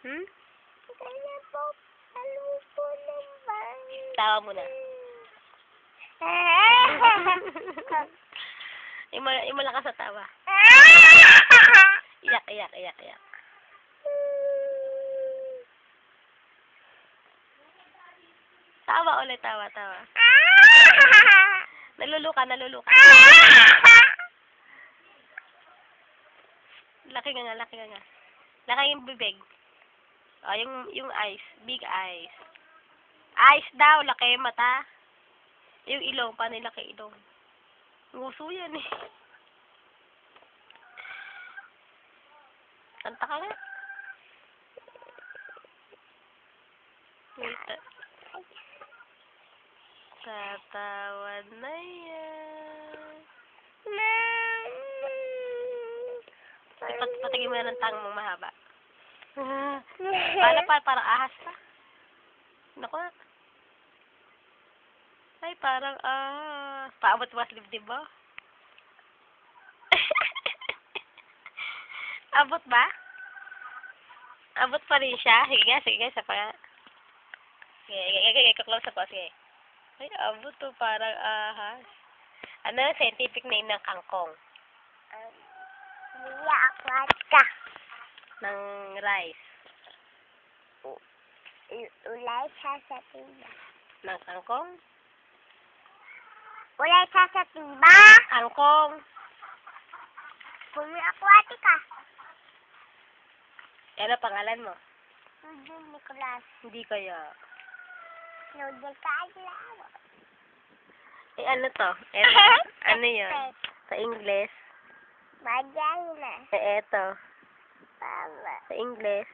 Hmm? Kaya po, palupo ng bahay. Tawa mo na. Malakas sa tawa. Iyak, iyak, iyak, iyak. Tawa ulit, tawa, tawa. Naluluka, naluluka. Laki nga nga, laki nga nga. Laki yung bibig. O, yung eyes. Big eyes. Eyes daw, laki yung mata. Yung ilong, paano yung laki ilong? Nguso yan eh. Kanta ka nga. Wait. Tatawan na yan. Patigin mo na ng tang mong mahaba. Parang ahas pa. Naku. Ay, parang paabot mo sa dibdib mo? Abot ba? Abot pa rin siya. Sige, sa pa. Sige, close up. Sige. Ay, abot to. Parang ahas. Ano ang scientific name ng kangkong? Mia aquatica. Ng rice. Ulay siya sa timba. Ng kangkong? Ulay siya sa timba. Kangkong. Mia aquatica. Ano pangalan mo? Nudel Nicolas. Hindi kaya. Nudel Kaaglaw. Eh, ano to? Ano yun? Sa English? Vagina. Eh, eto. Tama. Sa English?